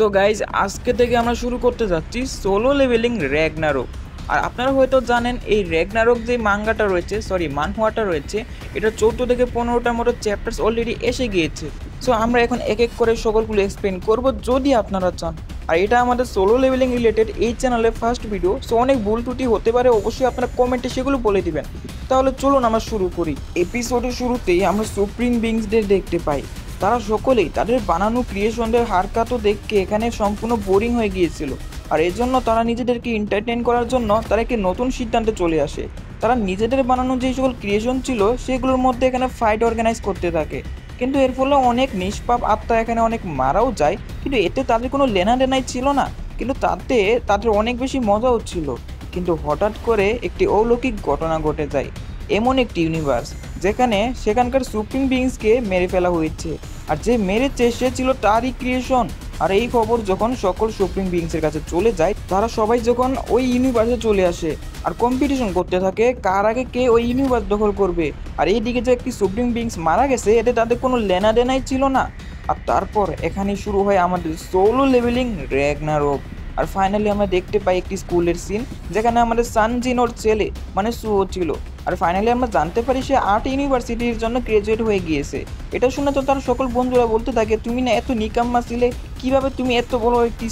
So guys আজকে থেকে আমরা শুরু করতে যাচ্ছি সোলো লেভেলিং র্যাগনারোক। আর আপনারা হয়তো জানেন এই র্যাগনারোক যে মাঙ্গাটা রয়েছে, মানহুয়াটা রয়েছে, এটা 14 থেকে 15টার মতো চ্যাপ্টার্স অলরেডি এসে গিয়েছে। সো আমরা এখন এক এক করে সকলগুলো এক্সপ্লেন করব যদি আপনারা চান। আর এটা আমাদের সোলো লেভেলিং রিলেটেড এই চ্যানেলে ফার্স্ট ভিডিও, সো অনেক ভুল ত্রুটি হতে পারে, অবশ্যই আপনারা কমেন্টে সেগুলো বলে দিবেন। তাহলে চলুন আমরা শুরু করি। এপিসোডের শুরুতেই আমরা সুপ্রিম বিংসদের দেখতে পাই। তারা সকলেই তাদের বানানো ক্রিয়েশনদের হারকাতও দেখে এখানে সম্পূর্ণ বোরিং হয়ে গিয়েছিল। আর এর জন্য তারা নিজেদেরকে এন্টারটেইন করার জন্য তারা একটি নতুন সিদ্ধান্তে চলে আসে। তারা নিজেদের বানানো যে সকল ক্রিয়েশন ছিল সেগুলোর মধ্যে এখানে ফাইট অর্গানাইজ করতে থাকে। কিন্তু এর ফলে অনেক নিষ্পাপ আত্মা এখানে অনেক মারাও যায়, কিন্তু এতে তাদের কোনো লেনাদেনাই ছিল না। কিন্তু তাতে তাদের অনেক বেশি মজা হচ্ছিল। কিন্তু হঠাৎ করে একটি অলৌকিক ঘটনা ঘটে যায়। এমন একটি ইউনিভার্স যেখানে সেখানকার সুপ্রিম বিংসকে মেরে ফেলা হয়েছে, আর যে মেরেছে সে ছিল তারই ক্রিয়েশন। আর এই খবর যখন সকল সুপ্রিম বিংসের কাছে চলে যায়, তারা সবাই যখন ওই ইউনিভার্সে চলে আসে আর কম্পিটিশন করতে থাকে কার আগে কে ওই ইউনিভার্স দখল করবে। আর এইদিকে যে একটি সুপ্রিম বিংস মারা গেছে এতে তাদের কোনো লেনাদেনাই ছিল না। আর তারপর এখানে শুরু হয় আমাদের সোলো লেভেলিং র্যাগনারোক। আর ফাইনালি আমরা দেখতে পাই একটি স্কুলের সিন যেখানে আমাদের সানজিন ওর ছেলে মানে সুও ছিল। আর ফাইনালি আমরা জানতে পারি সে আর্ট ইউনিভার্সিটির জন্য গ্রাজুয়েট হয়ে গিয়েছে। এটা শুনে তো তার সকল বন্ধুরা বলতে থাকে, তুমি না এত নিকাম্মা ছিলে, কিভাবে তুমি এত বড় একটি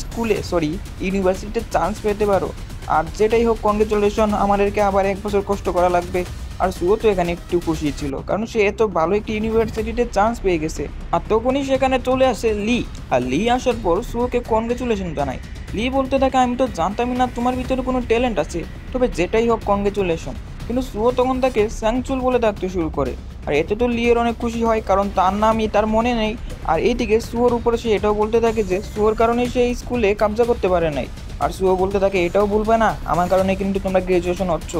ইউনিভার্সিটিতে চান্স পেতে পারো। আর যেটাই হোক, কংগ্রেচুলেশন, আমাদেরকে আবার 1 বছর কষ্ট করা লাগবে। আর সুও তো এখানে একটু খুশি ছিল, কারণ সে এত ভালো একটি ইউনিভার্সিটিতে চান্স পেয়ে গেছে। আর তখনই সেখানে চলে আসে লি। আর লি আসার পর সুওকে কংগ্রেচুলেশন জানায়। লি বলতে থাকে, আমি তো জানতামই না তোমার ভিতরে কোনো ট্যালেন্ট আছে, তবে যেটাই হোক কংগ্রেচুলেশন। কিন্তু সুও তখন তাকে স্যাংচুল বলে ডাকতে শুরু করে। আর এতে তো লিয়ের অনেক খুশি হয়, কারণ তার নামই তার মনে নেই। আর এইদিকে সুয়োর উপরে সে এটাও বলতে থাকে যে সুয়োর কারণে সে স্কুলে কাবজা করতে পারে নাই। আর সুয়ো বলতে থাকে, এটাও বলবে না আমার কারণে কিন্তু তোমরা গ্রাজুয়েশন হচ্ছ।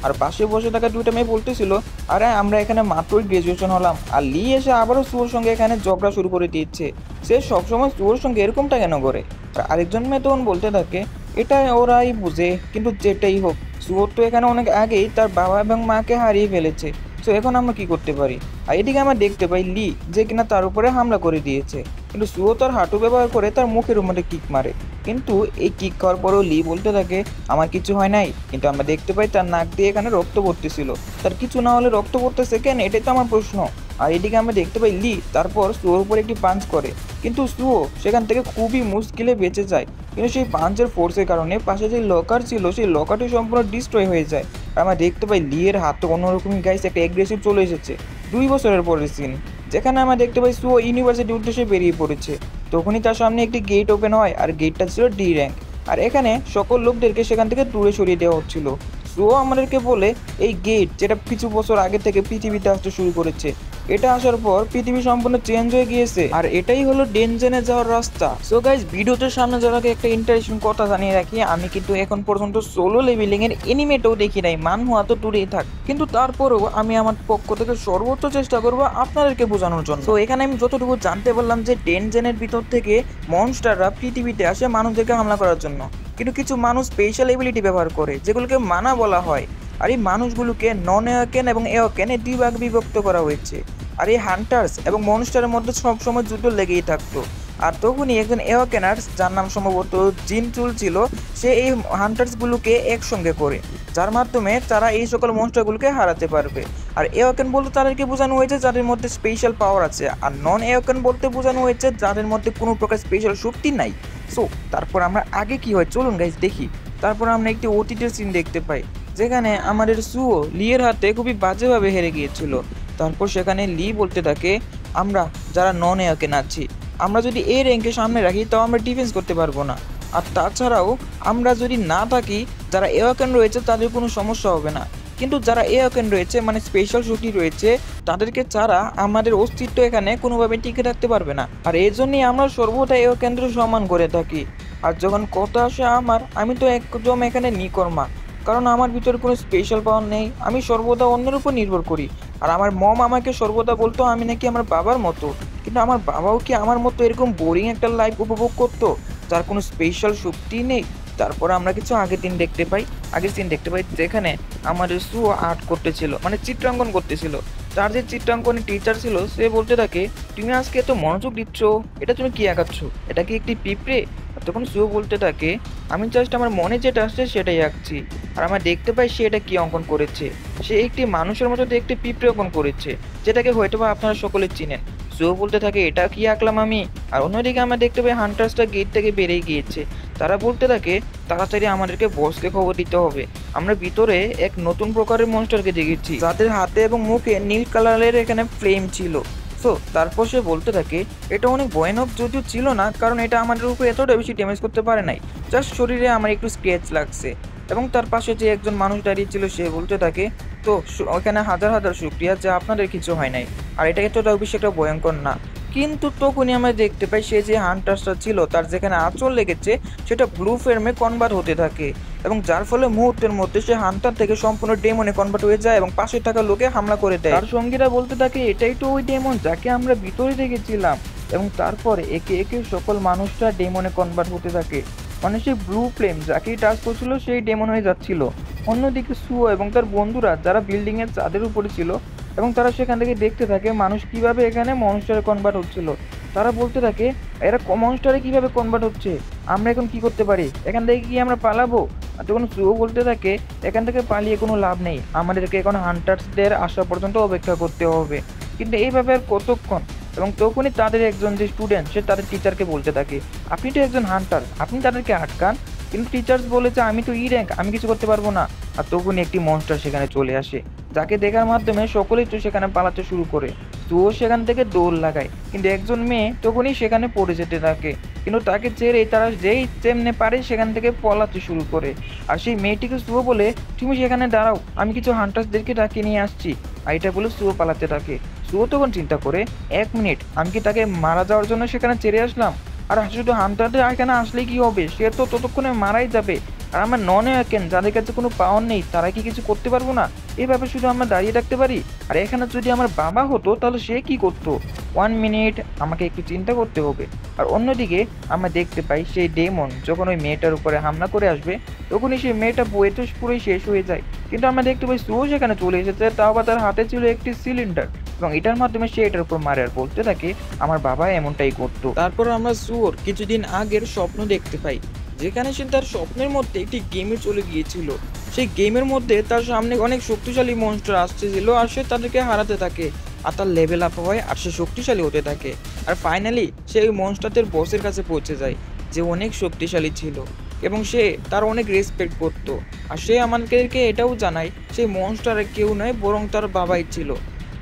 আর পাশে বসে থাকা দুইটা মেয়ে বলতেছিল, আরে আমরা এখানে মাত্রই গ্রাজুয়েশন হলাম। আর লি এসে আবারও সুয়োর সঙ্গে এখানে ঝগড়া শুরু করে দিচ্ছে। সে সবসময় সুয়োর সঙ্গে এরকমটা কেন করে। আর আরেকজন মেয়ে তখন বলতে থাকে, এটা ওরাই বুঝে, কিন্তু যেটাই হোক সুয়োর তো এখানে অনেক আগেই তার বাবা এবং মাকে হারিয়ে ফেলেছে। সো এখন আমরা কি করতে পারি। আর এদিকে আমরা দেখতে পাই লি যে কিনা তার উপরে হামলা করে দিয়েছে, কিন্তু সুয়ো তার হাঁটু ব্যবহার করে তার মুখের মধ্যে কিক মারে। কিন্তু এই কিক খাওয়ার পরেও লি বলতে থাকে, আমার কিছু হয় নাই। কিন্তু আমরা দেখতে পাই তার নাক দিয়ে এখানে রক্ত পড়তেছিল। তার কিছু না হলে রক্ত পড়তেছে কেন, এটাই তো আমার প্রশ্ন। আর এদিকে আমরা দেখতে পাই লি তারপর সুয়োর উপর একটি পাঞ্চ করে, কিন্তু সুয়ো সেখান থেকে খুবই মুশকিলে বেঁচে যায়। কিন্তু সেই পাঞ্চের ফোর্সের কারণে পাশে যে লকার ছিল সেই লকারটি সম্পূর্ণ ডিস্ট্রয় হয়ে যায়। আর আমরা দেখতে পাই লিয়ের হাত তো অন্যরকমই গাইস একটা অ্যাগ্রেসিভ চলে এসেছে। 2 বছরের পরের সিন, যেখানে আমরা দেখতে পাই সুও ইউনিভার্সিটি উদ্দেশ্যে বেরিয়ে পড়েছে। তখনই তার সামনে একটি গেট ওপেন হয়, আর গেটটা ছিল ডি র্যাঙ্ক। আর এখানে সকল লোকদেরকে সেখান থেকে দূরে সরিয়ে দেওয়া হচ্ছিল। সুও আমাদেরকে বলে, এই গেট যেটা কিছু বছর আগে থেকে পৃথিবীতে আসতে শুরু করেছে, এটা আসার পর পৃথিবী সম্পূর্ণ চেঞ্জ হয়ে গিয়েছে, আর এটাই হলো ডেনজেনে যাওয়ার রাস্তা। সো গাইজ, ভিডিওতে সামনে যাওয়ার আগে একটা ইন্টারেস্টিং কথা জানিয়ে রাখি, আমি কিন্তু এখন পর্যন্ত সোলো লেভেলিং এর এনিমেটাও দেখি নাই, মানহুয়া তো দূরেই থাক। কিন্তু তারপরেও আমি আমার পক্ষ থেকে সর্বোচ্চ চেষ্টা করবো আপনাদেরকে বোঝানোর জন্য। তো এখানে আমি যতটুকু জানতে পারলাম যে ডেনজেনের ভিতর থেকে মনস্টাররা পৃথিবীতে আসে মানুষদেরকে হামলা করার জন্য। কিন্তু কিছু মানুষ স্পেশাল এবিলিটি ব্যবহার করে যেগুলোকে মানা বলা হয়। আর এই মানুষগুলোকে নন এওকেন এবং এওকেন এই 2 ভাগে বিভক্ত করা হয়েছে। আর এই হান্টার্স এবং মনস্টারের মধ্যে সবসময় যুদ্ধ লেগেই থাকতো। আর তখনই একজন এওকেনার্স, যার নাম সম্ভবত জিনচুল ছিল, সে এই হান্টার্সগুলোকে একসঙ্গে করে, যার মাধ্যমে তারা এই সকল মনস্টারগুলোকে হারাতে পারবে। আর এওকেন বলতে তাদেরকে বোঝানো হয়েছে যাদের মধ্যে স্পেশাল পাওয়ার আছে, আর নন এওকেন বলতে বোঝানো হয়েছে যাদের মধ্যে কোনো প্রকার স্পেশাল শক্তি নাই। সো তারপর আমরা আগে কি হয় চলুন গাইজ দেখি। তারপর আমরা একটি অতীতের সিন দেখতে পাই, যেখানে আমাদের সুও লিয়ের হাতে খুবই বাজেভাবে হেরে গিয়েছিল। তারপর সেখানে লি বলতে থাকে, আমরা যারা নন এওকেন আছি, আমরা যদি এই র্যাঙ্কে সামনে রাখি তাও আমরা ডিফেন্স করতে পারবো না। আর তাছাড়াও আমরা যদি না থাকি, যারা এওকেন রয়েছে তাদের কোনো সমস্যা হবে না, কিন্তু যারা এওকেন রয়েছে মানে স্পেশাল শক্তি রয়েছে, তাদেরকে ছাড়া আমাদের অস্তিত্ব এখানে কোনোভাবে টিকে থাকতে পারবে না। আর এই জন্যই আমরা সর্বদা এওকেনদের সম্মান করে থাকি। আর যখন কথা আসে আমি তো একদম এখানে নিকর্মা, কারণ আমার ভিতরে কোনো স্পেশাল পাওয়ার নেই, আমি সর্বদা অন্যের উপর নির্ভর করি। আর আমার মম আমাকে সর্বদা বলতো আমি নাকি আমার বাবার মতো, কিন্তু আমার বাবাও কি আমার মতো এরকম বোরিং একটা লাইফ উপভোগ করতো যার কোনো স্পেশাল শক্তি নেই? তারপর আমরা কিছু আগের সিন দেখতে পাই যেখানে আমাদের সুও আর্ট করতেছিল, মানে চিত্রাঙ্কন করতেছিল। তার যে চিত্রাঙ্কনের টিচার ছিল সে বলতে থাকে, তুমি আজকে এত মনোযোগ দিচ্ছ, এটা তুমি কি আঁকাচ্ছ, এটা কি একটি পিঁপড়ে? আর তখন সুও বলতে থাকে, আমি জাস্ট আমার মনে যেটা আসছে সেটাই আঁকছি। আর আমরা দেখতে পাই সে এটা কি অঙ্কন করেছে, সে একটি মানুষের মতো দেখতে পিঁপড়ে অঙ্কন করেছে, যেটাকে হয়তোবা আপনারা সকলে চিনেন। সুও বলতে থাকে, এটা কি আঁকলাম আমি? আর অন্যদিকে আমরা দেখতে পাই হান্টার্সটা গেট থেকে বেরিয়ে গিয়েছে। তারা বলতে থাকে, তাড়াতাড়ি আমাদেরকে বসকে খবর দিতে হবে, আমরা ভিতরে এক নতুন প্রকারের মনস্টারকে দেখেছি যাদের হাতে এবং মুখে নীল কালারের এখানে ফ্লেম ছিল। সো তারপর সে বলতে থাকে, এটা অনেক ভয়ানক যদিও ছিল না, কারণ এটা আমাদের উপর এতটা বেশি ড্যামেজ করতে পারে নাই, জাস্ট শরীরে আমার একটু স্ক্র্যাচ লাগছে। এবং তার পাশে যে একজন মানুষ দাঁড়িয়ে ছিল সে বলতে থাকে, তো ওখানে হাজার হাজার শুক্রিয়া যে আপনাদের কিছু হয় নাই, আর এটা এতটাও বেশি একটা ভয়ঙ্কর না। কিন্তু তখনই আমরা দেখতে পাই সে যে হান্টারটা ছিল তার যেখানে আঁচল লেগেছে সেটা ব্লু ফ্রেমে কনভার্ট হতে থাকে, এবং যার ফলে মুহূর্তের মধ্যে সে হান্টার থেকে সম্পূর্ণ ডেমনে কনভার্ট হয়ে যায় এবং পাশে থাকা লোকে হামলা করে দেয়। তার সঙ্গীরা বলতে থাকে, এটাই তো ওই ডেমন যাকে আমরা ভিতরে দেখেছিলাম। এবং তারপরে একে একে সকল মানুষরা ডেমনে কনভার্ট হতে থাকে, মানে সেই ব্লু ফ্লেম যাকেই টাচ করছিল সেই ডেমন হয়ে যাচ্ছিল। অন্যদিকে সুও এবং তার বন্ধুরা যারা বিল্ডিং এর ছাদের উপরে ছিল এবং তারা সেখান থেকে দেখতে থাকে মানুষ কিভাবে এখানে মনস্টারে কনভার্ট হচ্ছিল। তারা বলতে থাকে, এরা মনস্টারে কিভাবে কনভার্ট হচ্ছে, আমরা এখন কি করতে পারি, এখান থেকে কি আমরা পালাবো? আর তখন সুও বলতে থাকে, এখান থেকে পালিয়ে কোনো লাভ নেই, আমাদেরকে এখন হান্টার্সদের আসা পর্যন্ত অপেক্ষা করতে হবে। কিন্তু এইভাবে আর কতক্ষণ? এবং তখনই তাদের একজন যে স্টুডেন্ট সে তাদের টিচারকে বলতে থাকে, আপনি তো একজন হান্টার, আপনি তাদেরকে আটকান। কিন্তু টিচার্স বলেছে, আমি তো ই র্যাঙ্ক, আমি কিছু করতে পারবো না। আর তখনই একটি মনস্টার সেখানে চলে আসে, যাকে দেখার মাধ্যমে সকলেই তো সেখানে পালাতে শুরু করে। তো সেখান থেকে দৌড় লাগায়, কিন্তু একজন মেয়ে তখনই সেখানে পড়ে যেতে থাকে, কিন্তু তাকে ছেড়ে তারা যেই যেমনে পারে সেখান থেকে পলাতে শুরু করে। আর সেই মেয়েটিকে সুও বলে, তুমি সেখানে দাঁড়াও, আমি কিছু হান্টার্সদেরকে ডাকিয়ে নিয়ে আসছি। আর এটা বলে সুও পালাতে থাকে। সুও তখন চিন্তা করে, 1 মিনিট, আমি কি তাকে মারা যাওয়ার জন্য সেখানে ছেড়ে আসলাম? আর শুধু হান্টারদের এখানে আসলে কি হবে, সে তো ততক্ষণে মারাই যাবে। আর আমার ননে কেন যাদের কাছে কোনো পাওয়ার নেই তারা কি কিছু করতে পারবো না? এইভাবে শুধু আমরা দাঁড়িয়ে থাকতে পারি? আর এখানে যদি আমার বাবা হতো তাহলে সে কি করতো? 1 মিনিট, আমাকে একটু চিন্তা করতে হবে। আর অন্যদিকে আমরা দেখতে পাই সেই ডেমন যখন ওই মেয়েটার উপরে হামলা করে আসবে তখনই সেই মেয়েটা বইয়ে তো পুরোই শেষ হয়ে যায়। কিন্তু আমরা দেখতে পাই সুও সেখানে চলে এসেছে, তাও বা তার হাতে ছিল একটি সিলিন্ডার, এবং এটার মাধ্যমে সে এটার উপর মারে আর বলতে থাকে, আমার বাবা এমনটাই করতো। তারপর আমরা সুয়োর কিছুদিন আগের স্বপ্ন দেখতে পাই, যেখানে সে তার স্বপ্নের মধ্যে একটি গেমে চলে গিয়েছিল। সেই গেমের মধ্যে তার সামনে অনেক শক্তিশালী মনস্টার আসতেছিল আর সে তাদেরকে হারাতে থাকে, আর তার লেভেল আপ হয় আর সে শক্তিশালী হতে থাকে। আর ফাইনালি সে ওই মনস্টারদের বসের কাছে পৌঁছে যায়, যে অনেক শক্তিশালী ছিল এবং সে তার অনেক রেসপেক্ট করতো। আর সে আমাদেরকে এটাও জানায় সেই মনস্টারে কেউ নয় বরং তার বাবাই ছিল।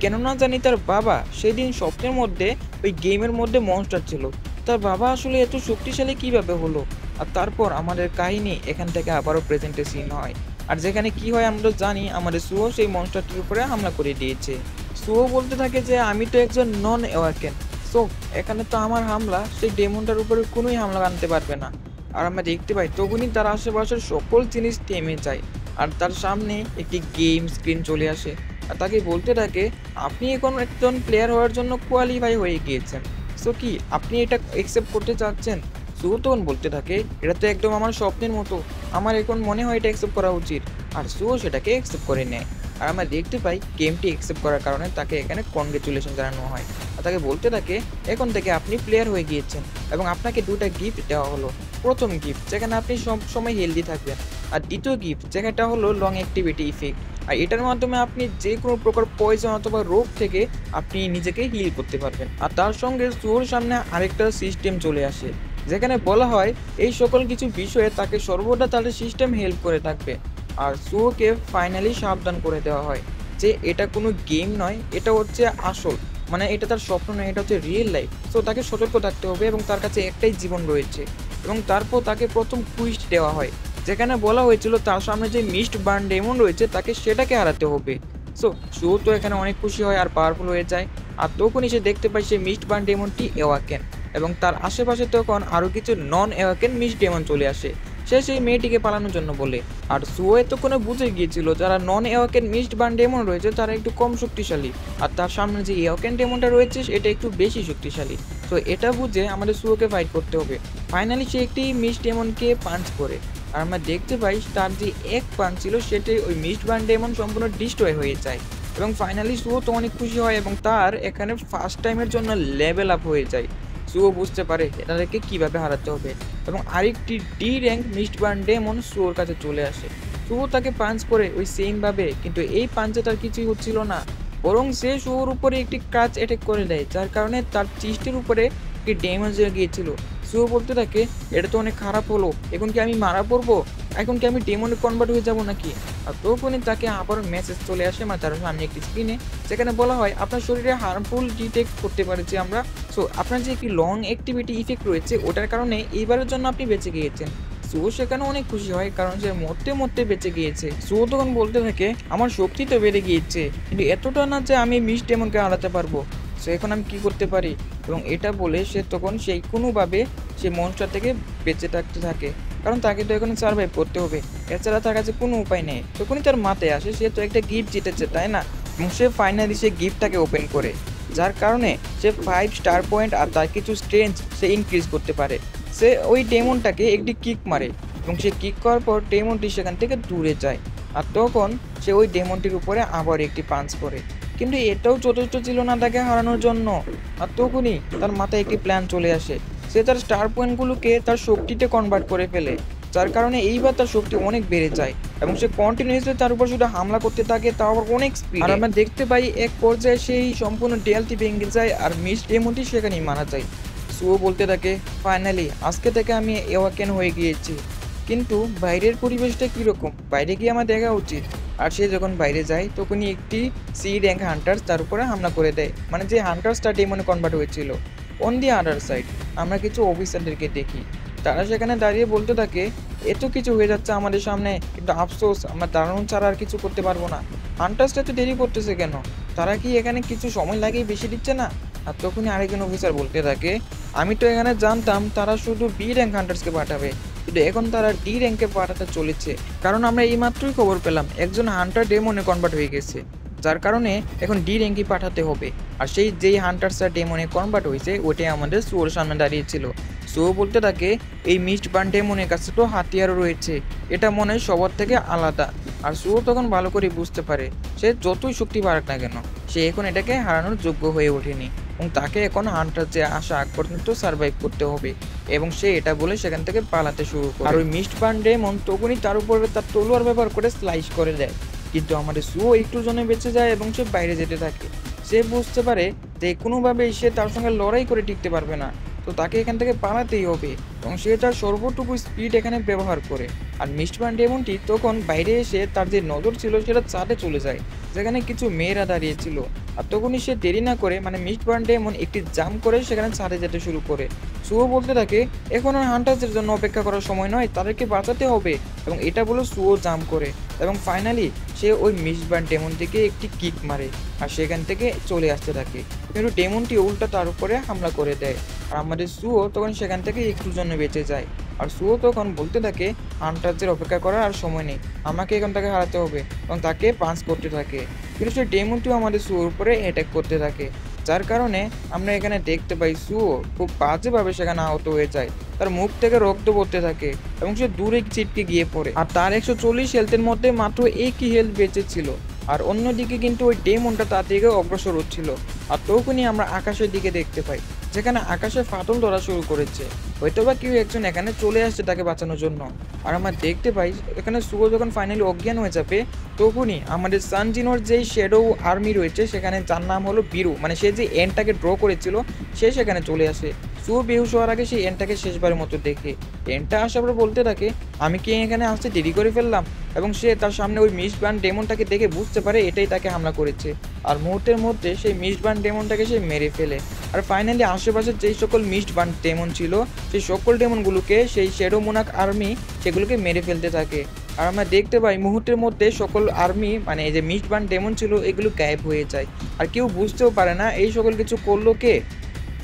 কেননা জানি তার বাবা সেদিন স্বপ্নের মধ্যে ওই গেমের মধ্যে মনস্টার ছিল, তার বাবা আসলে এত শক্তিশালী কিভাবে হলো? আর তারপর আমাদের কাহিনী এখান থেকে আবারও প্রেজেন্টে সিন হয়, আর যেখানে কি হয় আমরা জানি, আমাদের সুও সেই মনস্টারটির উপরে হামলা করে দিয়েছে। সুও বলতে থাকে যে আমি তো একজন নন অ্যাওয়াকেন, সো এখানে তো আমার হামলা সেই ডেমনটার উপরে কোনোই হামলা আনতে পারবে না। আর আমরা দেখতে পাই তখনই তার আশেপাশের সকল জিনিস থেমে যায়, আর তার সামনে একটি গেম স্ক্রিন চলে আসে, আর তাকে বলতে থাকে, আপনি এখন একজন প্লেয়ার হওয়ার জন্য কোয়ালিফাই হয়ে গিয়েছেন, সো কি আপনি এটা অ্যাকসেপ্ট করতে চাচ্ছেন? সুও তখন বলতে থাকে, এটা তো একদম আমার স্বপ্নের মতো, আমার এখন মনে হয় এটা অ্যাকসেপ্ট করা উচিত। আর সুও সেটাকে অ্যাকসেপ্ট করে নেয়, আর আমরা দেখতে পাই গেমটি অ্যাকসেপ্ট করার কারণে তাকে এখানে কনগ্রেচুলেশন জানানো হয়। আর তাকে বলতে থাকে, এখন থেকে আপনি প্লেয়ার হয়ে গিয়েছেন এবং আপনাকে 2টা গিফট দেওয়া হলো। প্রথম গিফট যেখানে আপনি সব সময় হেলদি থাকবেন, আর দ্বিতীয় গিফট যেখানটা হলো লং অ্যাক্টিভিটি ইফেক্ট, আর এটার মাধ্যমে আপনি যে কোনো প্রকার পয়জন অথবা রোগ থেকে আপনি নিজেকে হিল করতে পারবেন। আর তার সঙ্গে সুয়োর সামনে আরেকটা সিস্টেম চলে আসে, যেখানে বলা হয় এই সকল কিছু বিষয়ে তাকে সর্বদা তাদের সিস্টেম হেল্প করে থাকবে। আর সুয়োকে ফাইনালি সাবধান করে দেওয়া হয় যে এটা কোনো গেম নয়, এটা হচ্ছে আসল, মানে এটা তার স্বপ্ন নয়, এটা হচ্ছে রিয়েল লাইফ। সো তাকে সতর্ক থাকতে হবে এবং তার কাছে একটাই জীবন রয়েছে। এবং তারপর তাকে প্রথম কুইস্ট দেওয়া হয়, যেখানে বলা হয়েছিল তার সামনে যে মিস্ট বার্ন ডেমন রয়েছে তাকে সেটাকে হারাতে হবে। সো সুও তো এখানে অনেক খুশি হয় আর পাওয়ারফুল হয়ে যায়। আর তখনই সে দেখতে পায় সেই মিস্ট বার্ন ডেমনটি অ্যাওয়াকেন, এবং তার আশেপাশে তখন আরও কিছু নন অ্যাওয়াকেন মিস্ট ডেমন চলে আসে। সে সেই মেয়েটিকে পালানোর জন্য বলে, আর সুও এতক্ষণে বুঝে গিয়েছিল যারা নন অ্যাওয়াকেন মিস্ট বার্ন ডেমন রয়েছে তারা একটু কম শক্তিশালী, আর তার সামনে যে অ্যাওয়াকেন ডেমনটা রয়েছে এটা একটু বেশি শক্তিশালী। তো এটা বুঝে আমাদের সুওকে ফাইট করতে হবে। ফাইনালি সে একটি মিস্ট ডেমনকে পাঞ্চ করে, আর আমরা দেখতে পাই তার যে এক পান ছিল সেটাই ওই মিস্ট বান ডেমন সম্পূর্ণ ডিস্ট্রয় হয়ে যায় এবং ফাইনালি সুও তো অনেক খুশি হয় এবং তার এখানে ফার্স্ট টাইমের জন্য লেভেল আপ হয়ে যায়। সুও বুঝতে পারে এটাকে কিভাবে হারাতে হবে এবং আরেকটি ডি র্যাঙ্ক মিস্ট বান ডেমন সুওর কাছে চলে আসে। সুও তাকে পাঞ্চ করে ওই সেম ভাবে, কিন্তু এই পাঞ্চে তার কিছুই হচ্ছিল না, বরং সে সুওর উপরে একটি ক্রাচ অ্যাটাক করে দেয়, যার কারণে তার চিস্টের উপরে একটি ড্যামেজ হয়ে গিয়েছিল। সুও বলতে থাকে এটা তো অনেক খারাপ হলো, এখন কি আমি মারা পড়বো, এখন কি আমি ডেমনে কনভার্ট হয়ে যাব নাকি। আর তখনই তাকে আবার মেসেজ চলে আসে তার সামনে একটি স্ক্রিনে, যেখানে বলা হয় আপনার শরীরে হার্মফুল ডিটেক্ট করতে পারছি আমরা, সো আপনার যে একটি লং অ্যাক্টিভিটি ইফেক্ট রয়েছে ওটার কারণে এইবারের জন্য আপনি বেঁচে গিয়েছেন। সুও সেখানে অনেক খুশি হয় কারণ সে মরতে মরতে বেঁচে গিয়েছে। সুও তখন বলতে থাকে আমার শক্তি তো বেড়ে গিয়েছে, কিন্তু এতটা না যে আমি মিস ডেমনকে হারাতে পারবো, সো এখন আমি কি করতে পারি। এবং এটা বলে সে তখন সেই কোনোভাবে সে মনস্টার থেকে বেঁচে থাকতে থাকে, কারণ তাকে তো এখন সার্ভাইভ করতে হবে, এছাড়া তার কাছে কোনো উপায় নেই। তখনই তার মাথায় আসে সে তো একটা গিফট জিতেছে তাই না, এবং সে ফাইনালি সে গিফটটাকে ওপেন করে, যার কারণে সে 5 স্টার পয়েন্ট আর তার কিছু স্ট্রেঞ্জ সে ইনক্রিজ করতে পারে। সে ওই ডেমনটাকে একটি কিক মারে এবং সে কিক করার পর ডেমনটি সেখান থেকে দূরে যায়, আর তখন সে ওই ডেমনটির উপরে আবার একটি পাঞ্চ করে, কিন্তু এটাও যথেষ্ট ছিল না তাকে হারানোর জন্য। আর তখনই তার মাথায় একটি প্ল্যান চলে আসে, সে তার স্টার পয়েন্টগুলোকে তার শক্তিতে কনভার্ট করে ফেলে, যার কারণে এইবার তার শক্তি অনেক বেড়ে যায় এবং সে কন্টিনিউয়াসলি তার উপর শুধু হামলা করতে থাকে, তাও আবার অনেক স্পিড। আর আমরা দেখতে পাই এক পর্যায়ে সেই সম্পূর্ণ দেয়ালটি ভেঙে যায় আর মিস ডেমনটি সেখানেই মারা যায়। সুও বলতে থাকে ফাইনালি আজকে থেকে আমি এওয়াকেন হয়ে গিয়েছি, কিন্তু বাইরের পরিবেশটা কীরকম, বাইরে গিয়ে আমার দেখা উচিত। আর সে যখন বাইরে যায় তখনই একটি সি র্যাঙ্ক হান্টার্স তার উপরে হামলা করে দেয়, মানে যে হান্টার্সটা ডেমনে কনভার্ট হয়েছিল। অন দি আদার সাইড আমরা কিছু অফিসারদেরকে দেখি, তারা সেখানে দাঁড়িয়ে বলতে থাকে এত কিছু হয়ে যাচ্ছে আমাদের সামনে, কিন্তু আফসোস আমরা দাঁড়ানো ছাড়া আর কিছু করতে পারবো না। হান্টার্সটা তো দেরি করতেছে কেন, তারা কি এখানে কিছু সময় লাগিয়ে বেশি দিচ্ছে না। আর তখনই আরেকজন অফিসার বলতে থাকে আমি তো এখানে জানতাম তারা শুধু বি র্যাঙ্ক হান্টার্সকে পাঠাবে, কিন্তু এখন তারা ডি র্যাঙ্কে পাঠাতে চলেছে, কারণ আমরা এইমাত্রই খবর পেলাম একজন হান্টার ডেমনে কনভার্ট হয়ে গেছে, যার কারণে এখন ডি র্যাঙ্কই পাঠাতে হবে। আর সেই যেই হান্টার্সটা ডেমনে কনভার্ট হয়েছে ওটাই আমাদের সুওর সামনে দাঁড়িয়েছিল। সুও বলতে থাকে এই মিস্ট বান ডেমনের কাছে তো হাতিয়ারও রয়েছে, এটা মনে হয় সবার থেকে আলাদা। আর সুও তখন ভালো করে বুঝতে পারে সে যতই শক্তি বাড়াক না কেন সে এখন এটাকে হারানোর যোগ্য হয়ে ওঠেনি, এবং তাকে এখন হান্টার যে আসা আগ পর্যন্ত সার্ভাইভ করতে হবে, এবং সে এটা বলে সেখান থেকে পালাতে শুরু করে। আর ওই মিস্ট বান ডেমন তখনই তার উপরে তার তলোয়ার ব্যবহার করে স্লাইস করে দেয়, কিন্তু আমাদের সুও একটু জনে বেঁচে যায় এবং সে বাইরে যেতে থাকে। সে বুঝতে পারে যে কোনোভাবেই সে তার সঙ্গে লড়াই করে টিকতে পারবে না, তো তাকে এখান থেকে পালাতেই হবে, এবং সে তার সর্বটুকু স্পিড এখানে ব্যবহার করে। আর মিস্ট বান ডেমনটি তখন বাইরে এসে তার যে নজর ছিল সেটা চাঁদে চলে যায়, যেখানে কিছু মেয়েরা দাঁড়িয়েছিল। আর তখনই সে দেরি না করে মানে মিস্ট বান ডেমন একটি জাম্প করে সেখানে ছাদে যেতে শুরু করে। সুও বলতে থাকে এখন আর হান্টার্সের জন্য অপেক্ষা করার সময় নয়, তাদেরকে বাঁচাতে হবে, এবং এটা বলে সুও জাম্প করে এবং ফাইনালি সে ওই মিস্ট বান ডেমন থেকে একটি কিক মারে আর সেখান থেকে চলে আসতে থাকে, কিন্তু ডেমনটি উল্টা তার উপরে হামলা করে দেয়। আর আমাদের সুও তখন সেখান থেকে একটু জন্য বেঁচে যায়। আর সুও তখন বলতে থাকে হান্টার্সের অপেক্ষা করার আর সময় নেই, আমাকে এখান থেকে হারাতে হবে, এবং তাকে পাঞ্চ করতে থাকে, কিন্তু সেই ডেমনটিও আমাদের সুওর উপরে অ্যাটাক করতে থাকে, যার কারণে আমরা এখানে দেখতে পাই সুও খুব বাজেভাবে সেখানে আহত হয়ে যায়, তার মুখ থেকে রক্ত পড়তে থাকে এবং সে দূরে ছিটকে গিয়ে পড়ে। আর তার 140 হেলথের মধ্যে মাত্র একই হেলথ বেঁচে ছিল, আর অন্যদিকে কিন্তু ওই ডেমনটা তার দিকে অগ্রসর হচ্ছিল। আর তখনই আমরা আকাশের দিকে দেখতে পাই, যেখানে আকাশে ফাটল ধরা শুরু করেছে, হয়তোবা কেউ একজন এখানে চলে আসছে তাকে বাঁচানোর জন্য। আর আমরা দেখতে পাই এখানে সুও যখন ফাইনালি অজ্ঞান হয়ে যাবে তখনই আমাদের সানজিনোর যেই শ্যাডো আর্মি রয়েছে সেখানে, যার নাম হলো বিরু, মানে সে যে এন্ডটাকে ড্র করেছিল সে সেখানে চলে আসে। সুও বেহুশ হওয়ার আগে সেই এন্ডটাকে শেষবারের মতো দেখে এন্ডটা আসার পর বলতে থাকে আমি কি এখানে আসতে দেরি করে ফেললাম, এবং সে তার সামনে ওই মিস্ট বান ডেমনটাকে দেখে বুঝতে পারে এটাই তাকে হামলা করেছে, আর মুহূর্তের মধ্যে সেই মিস্ট বান ডেমনটাকে সে মেরে ফেলে। আর ফাইনালি আশেপাশে যেই সকল মিস্ট বান ডেমন ছিল সেই সকল ডেমনগুলোকে সেই শ্যাডো মোনাক আর্মি সেগুলোকে মেরে ফেলতে থাকে। আর আমরা দেখতে পাই মুহূর্তের মধ্যে সকল আর্মি মানে এই যে মিস্ট বান ডেমন ছিল এগুলো গায়েব হয়ে যায়, আর কেউ বুঝতেও পারে না এই সকল কিছু করলো কে।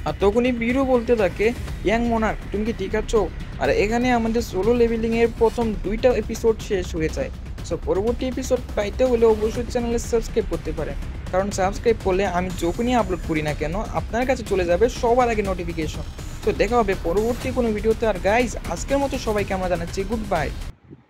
আর তখনই বিরু বলতে থাকে ইয়াং মোনার্ক তুমি কি ঠিক আছো। আর এখানে আমাদের সোলো লেভেলিংয়ের প্রথম 2টা এপিসোড শেষ হয়ে যায়। সো পরবর্তী এপিসোড পাইতে হলে অবশ্যই চ্যানেলে সাবস্ক্রাইব করতে পারেন, কারণ সাবস্ক্রাইব করলে আমি যখনই আপলোড করি না কেন আপনার কাছে চলে যাবে সবার আগে নোটিফিকেশন। তো দেখা হবে পরবর্তী কোনো ভিডিওতে। আর গাইজ আজকের মতো সবাইকে আমরা জানাচ্ছি গুড বাই।